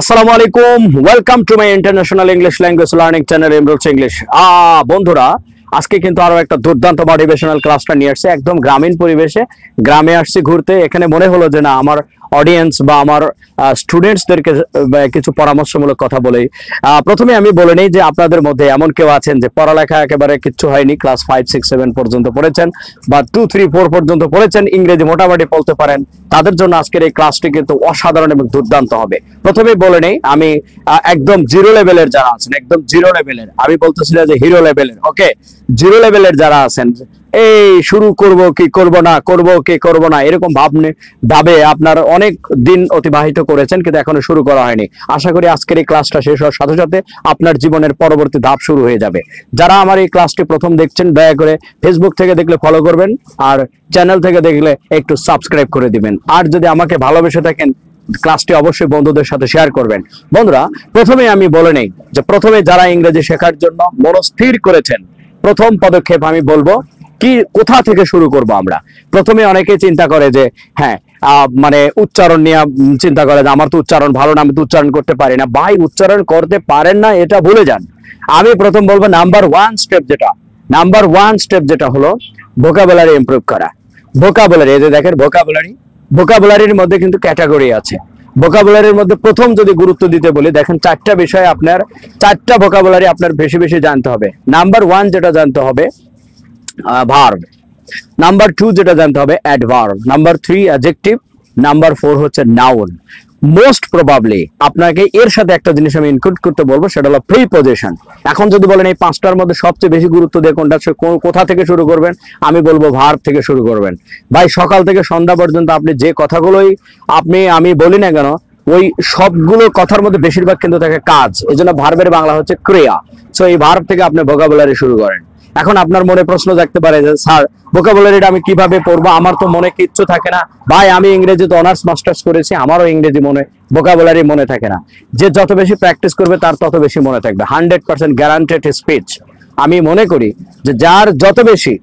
আসসালামু আলাইকুম, welcome to my international English language learning channel Emrul's English. বন্ধুরা, আজকে কিন্তু আরো একটা দুর্দান্ত মোটিভেশনাল ক্লাসটা নিয়ে আসছে, একদম গ্রামীণ পরিবেশে। গ্রামে আসছি ঘুরতে, এখানে মনে হলো যে না, আমার অডিয়েন্স বা আমার স্টুডেন্টসদেরকে কিছু পরামর্শমূলক কথা বলি। প্রথমে আমি বলে নেই যে আপনাদের মধ্যে এমন কেউ আছেন যে পড়ালেখা একেবারে কিচ্ছু হয়নি, ক্লাস 5, 6, 7 পর্যন্ত পড়েছেন বা 2, 3, 4 পর্যন্ত পড়েছেন, ইংরেজি মোটামুটি বলতে পারেন। তাদের জন্য আজকের এই ক্লাসটি কিন্তু অসাধারণ এবং দুর্দান্ত হবে। প্রথমে বলে নেই, আমি একদম জিরো লেভেলের যারা আছেন, একদম জিরো লেভেলের, আমি বলতেছি না যে হিরো লেভেলের, ওকে, জিরো লেভেলের যারা আছেন, এই শুরু করব কি করব না, করব কি করব না, এরকম ভাবে আপনার অনেক দিন অতিবাহিত করেছেন কিন্তু এখনো শুরু করা হয়নি। আশা করি আজকের এই ক্লাসটা শেষ হওয়ার সাথে সাথে আপনার জীবনের পরবর্তী ধাপ শুরু হয়ে যাবে। যারা আমার এই ক্লাসটি প্রথম দেখছেন, দয়া করে ফেসবুক থেকে দেখলে ফলো করবেন, আর চ্যানেল থেকে দেখলে একটু সাবস্ক্রাইব করে দিবেন। আর যদি আমাকে ভালোবেসে থাকেন, ক্লাসটি অবশ্যই বন্ধুদের সাথে শেয়ার করবেন। বন্ধুরা, প্রথমে আমি বলে নেই যে প্রথমে যারা ইংরেজি শেখার জন্য মনস্থির করেছেন, প্রথম পদক্ষেপ আমি বলবো কি, কোথা থেকে শুরু করব আমরা। প্রথমে অনেকে চিন্তা করে যে হ্যাঁ, মানে উচ্চারণ নিয়ে চিন্তা করে যে আমার তো উচ্চারণ ভালো না, আমি তো উচ্চারণ করতে পারি না। ভাই, উচ্চারণ করতে পারেন না এটা ভুলে যান। আমি প্রথম বলবো নাম্বার ওয়ান স্টেপ যেটা হলো ভোকাবুলারি ইমপ্রুভ করা। ভোকাবুলারি, এই যে দেখেন ভোকাবুলারির মধ্যে কিন্তু ক্যাটাগরি আছে। ভোকাবুলারির মধ্যে প্রথম যদি গুরুত্ব দিতে বলি, দেখেন চারটা বিষয়, আপনার চারটা ভোকাবুলারি আপনার বেশি বেশি জানতে হবে। নাম্বার ওয়ান যেটা জানতে হবে ভার্ব, নাম্বার 2 যেটা জানতে হবে অ্যাডভার্ব, নাম্বার 3 অ্যাডজেক্টিভ, নাম্বার 4 হচ্ছে নাউন। মোস্ট প্রবাবলি আপনাকে এর সাথে একটা জিনিস আমি ইনক্লুড করতে বলবো, সেটা হলো প্রিপজিশন। এখন যদি বলেন এই পাঁচটার মধ্যে সবচেয়ে বেশি গুরুত্ব দিয়ে কোনটা, কোথা থেকে শুরু করবেন, আমি বলবো ভার্ব থেকে শুরু করবেন। ভাই, সকাল থেকে সন্ধ্যা পর্যন্ত আপনি যে কথাগুলোই আমি বলি না কেন, ওই সবগুলো কথার মধ্যে বেশিরভাগ কিন্তু থাকে কাজ। এই জন্য ভার্বের বাংলা হচ্ছে ক্রিয়া। সো এই ভার্ব থেকে আপনি ভোকাবুলারি শুরু করেন। এখন আপনার মনে প্রশ্ন জাগতে পারে যে স্যার, ভোকাবুলারিটা আমি কিভাবে পড়বো, আমার তো মনে কিচ্ছু থাকে না। ভাই, আমি ইংরেজিতে অনার্স মাস্টার্স করেছি, আমারও ইংরেজি ভোকাবুলারি মনে থাকে না। যে যত বেশি প্র্যাকটিস করবে তার তত বেশি মনে থাকবে, 100% গ্যারান্টেড স্পিচ। আমি মনে করি যে যার যত বেশি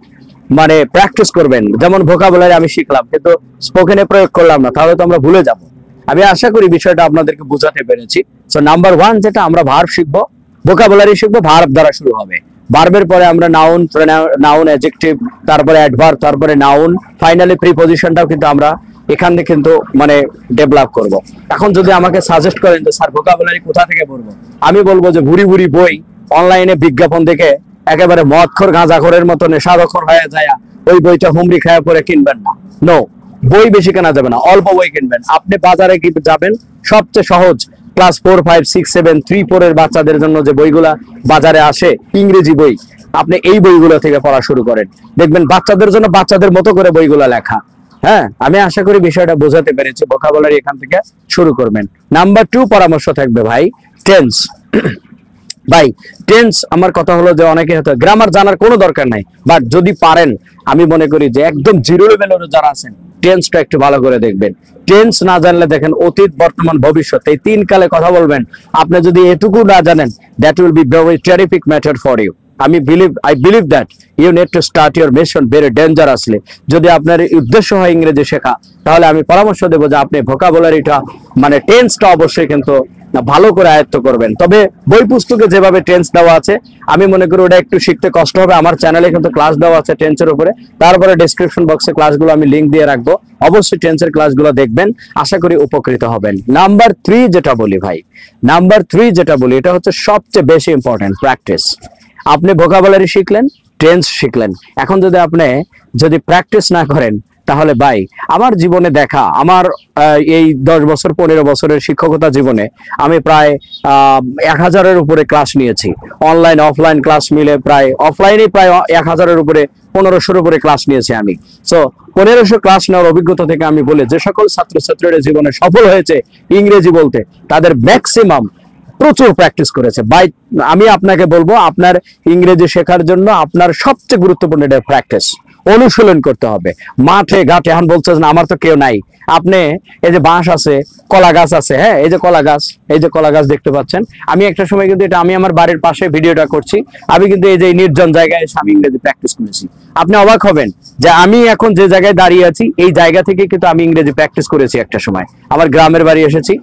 মানে প্র্যাকটিস করবেন, যেমন ভোকাবুলারি আমি শিখলাম কিন্তু স্পোকেনে প্রয়োগ করলাম না, তাহলে তো আমরা ভুলে যাব। আমি আশা করি বিষয়টা আপনাদেরকে বোঝাতে পেরেছি। সো নাম্বার ওয়ান যেটা, আমরা ভার্ব শিখবো, ভোকাবুলারি শিখবো, ভার্ব দ্বারা শুরু হবে। ভার্বের পরে আমরা নাউন, অ্যাডজেক্টিভ, তারপরে অ্যাডভার্ব, তারপরে নাউন, ফাইনালি প্রিপজিশনটাও কিন্তু আমরা এখান থেকে কিন্তু মানে ডেভেলপ করব। এখন যদি আমাকে সাজেস্ট করেন যে স্যার ভোকাবুলারি কোথা থেকে পড়বো, আমি বলবো যে ভুরি ভুরি বই, অনলাইনে বিজ্ঞাপন দেখে একেবারে মদখোর গাঁজাখোরের মতো নেশাদখর হয়ে যায় ওই বইটা হুমড়ি খায়া পরে কিনবেন না। নো, বই বেশি কেনা যাবে না, অল্প বই কিনবেন। আপনি বাজারে কি যাবেন, সবচেয়ে সহজ ক্লাস 4, 5, 6, 7, 3, 4 এর বাচ্চাদের জন্য যে বইগুলা বাজারে আসে, ইংরেজি বই, আপনি এই বইগুলো থেকে পড়া শুরু করেন। দেখবেন বাচ্চাদের জন্য বাচ্চাদের মতো করে বইগুলো লেখা। হ্যাঁ, আমি আশা করি বিষয়টা বোঝাতে পেরেছি। ভোকাবুলারি এখান থেকে শুরু করবেন। নাম্বার 2 পরামর্শ থাকবে ভাই, টেন্স। ভাই, টেন্স, আমার কথা হলো যে অনেকে হয়তো গ্রামার জানার কোনো দরকার নাই, বাট যদি পারেন, আমি মনে করি যে একদম জিরো লেভেলের যারা আছেন, টেন্সটা একটু ভালো করে দেখবেন। টেন্স না জানলে দেখেন অতীত, বর্তমান, ভবিষ্যৎ, এই 3 কালে কথা বলবেন। আপনি যদি এটুকু না জানেন, that will be very terrific matter for you. I believe that you need to start your mission very dangerously. যদি আপনার উদ্দেশ্য হয় ইংরেজি শেখা, তাহলে আমি পরামর্শ দেবো যে আপনি ভোকাবুলারিটা মানে টেন্সটা অবশ্যই কিন্তু ভালো করে আয়ত্ত করবেন। তবে বই পুস্তকে যেভাবে টেন্স দেওয়া আছে, আমি মনে করি ওটা একটু শিখতে কষ্ট হবে। আমার চ্যানেলে কিন্তু ক্লাস দেওয়া আছে টেন্সের উপরে, তারপরে ডেসক্রিপশন বক্সে ক্লাসগুলো আমি লিংক দিয়ে রাখবো, অবশ্যই টেন্সের ক্লাসগুলো দেখবেন, আশা করি উপকৃত হবেন। নাম্বার 3 যেটা বলি ভাই, এটা হচ্ছে সবচেয়ে বেশি ইম্পর্টেন্ট, প্র্যাকটিস। আপনি ভোকাবুলারি শিখলেন, টেন্স শিখলেন, এখন যদি প্র্যাকটিস না করেন, তাহলে ভাই, আমার জীবনে দেখা, আমার এই 10 বছর 15 বছরের শিক্ষকতা জীবনে আমি প্রায় 1000-এর উপরে ক্লাস নিয়েছি। অনলাইন অফলাইন ক্লাস মিলে প্রায়, অফলাইনে প্রায় 1000-এর উপরে, 1500-এর উপরে ক্লাস নিয়েছি আমি। সো 1500 ক্লাস নেওয়ার অভিজ্ঞতা থেকে আমি বলি, যে সকল ছাত্রছাত্রীরা জীবনে সফল হয়েছে ইংরেজি বলতে, তাদের ম্যাক্সিমাম প্রচুর প্র্যাকটিস করেছে। ভাই, আমি আপনাকে বলবো, আপনার ইংরেজি শেখার জন্য আপনার সবচেয়ে গুরুত্বপূর্ণ এটা প্র্যাকটিস, অনুশীলন করতে হবে মাঠে ঘাটে। এখন বলছেন আমার তো কেউ নাই, আপনি এই যে বাঁশ আছে, কলা গাছ আছে, হ্যাঁ, এই যে কলা গাছ দেখতে পাচ্ছেন। আমি একটা সময় কিন্তু এটা আমি আমার বাড়ির পাশে ভিডিওটা করছি, আমি কিন্তু এই যে নির্জন জায়গায় এসে আমি ইংরেজি প্র্যাকটিস করেছি। আপনি অবাক হবেন যে আমি এখন যে জায়গায় দাঁড়িয়ে আছি, এই জায়গা থেকে কিন্তু আমি ইংরেজি প্র্যাকটিস করেছি একটা সময়। আমার গ্রামের বাড়ি এসেছি,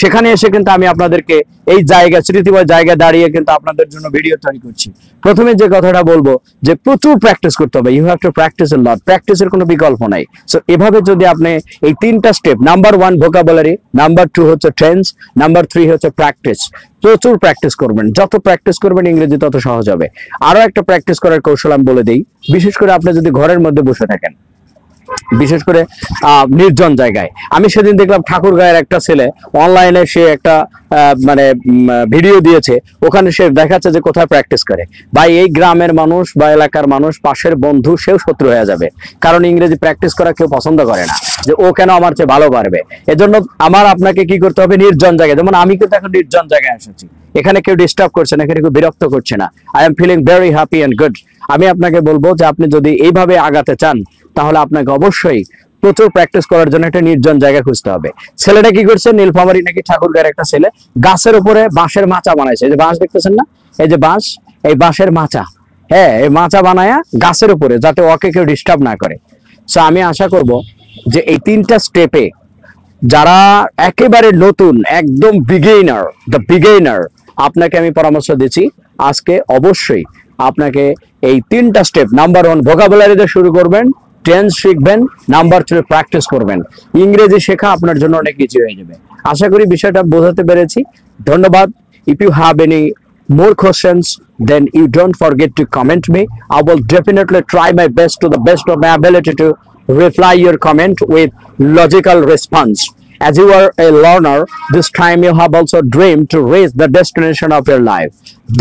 সেখানে এসে কিন্তু আমি আপনাদেরকে এই জায়গা স্মৃতিময় জায়গায় দাঁড়িয়ে কিন্তু আপনাদের জন্য ভিডিও তৈরি করছি। প্রথমে যে কথাটা বলবো যে প্রচুর প্র্যাকটিস করতে হবে, ইউ হ্যাভ টু প্র্যাকটিস এ লট, প্র্যাকটিসের কোনো বিকল্প নাই। সো এভাবে যদি আপনি এই তিনটা স্টেপ, নাম্বার 1 ভোকাবুলারি, নাম্বার 2 হচ্ছে টেন্স, নাম্বার 3 হচ্ছে প্র্যাকটিস, প্রচুর প্র্যাকটিস করবেন। যত প্র্যাকটিস করবেন ইংরেজি তত সহজ হবে। আরো একটা প্র্যাকটিস করার কৌশল আমি বলে দিই, বিশেষ করে আপনি যদি ঘরের মধ্যে বসে থাকেন, বিশেষ করে নির্জন জায়গায়। আমি সেদিন দেখলাম ঠাকুরগাঁয়ের একটা ছেলে অনলাইনে সে একটা মানে ভিডিও দিয়েছে, ওখানে সে দেখাচ্ছে যে কোথায় প্র্যাকটিস করে। ভাই এই গ্রামের মানুষ বা এলাকার মানুষ, পাশের বন্ধু, সেও শত্রু হয়ে যাবে, কারণ ইংরেজি প্র্যাকটিস করা কেউ পছন্দ করে না, যে ও কেন আমার চেয়ে ভালো পারবে। এজন্য আমার আপনাকে কি করতে হবে, নির্জন জায়গায়, যেমন আমি কিন্তু এখন নির্জন জায়গায় এসেছি, এখানে কেউ ডিস্টার্ব করছে না, এখানে কেউ বিরক্ত করছে না, I am feeling very happy and good. আমি আপনাকে বলবো যে আপনি যদি এইভাবে আগাতে চান তাহলে আপনাকে অবশ্যই প্রচুর প্র্যাকটিস করার জন্য একটা নির্জন জায়গা খুঁজতে হবে। ছেলেটা কি করছে, নীলফামারী নাকি ঠাকুরগাঁয়ের একটা ছেলে গাছের উপরে বাঁশের মাচা বানাইছে, এই যে বাঁশ দেখতেছেন না, এই যে বাঁশ, এই বাঁশের মাচা, হ্যাঁ এই মাচা বানায়া গাছের উপরে, যাতে ওকে কেউ ডিস্টার্ব না করে। সো আমি আশা করব যে এই তিনটা স্টেপে যারা একেবারে নতুন, একদম বিগিনার, দ্য বিগিনার, আপনাকে আমি পরামর্শ দিচ্ছি আজকে অবশ্যই আপনাকে এই তিনটা স্টেপ, নাম্বার 1 ভোকাবুলারি দিয়ে শুরু করবেন, টেন্স শিখবেন, নাম্বার 3 প্র্যাকটিস করবেন। ইংরেজি শেখা আপনার জন্য অনেক ইজি হয়ে যাবে। আশা করি বিষয়টা বোঝাতে পেরেছি। ধন্যবাদ। If you have any more questions, then you don't forget to comment me. I will definitely try my best to the best of my ability to reply your comment with logical response. As you are a learner, this time you have also dreamed to reach the destination of your life.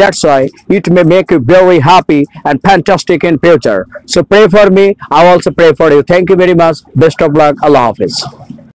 That's why it may make you very happy and fantastic in future. So pray for me. I also pray for you. Thank you very much. Best of luck. Allah Hafiz.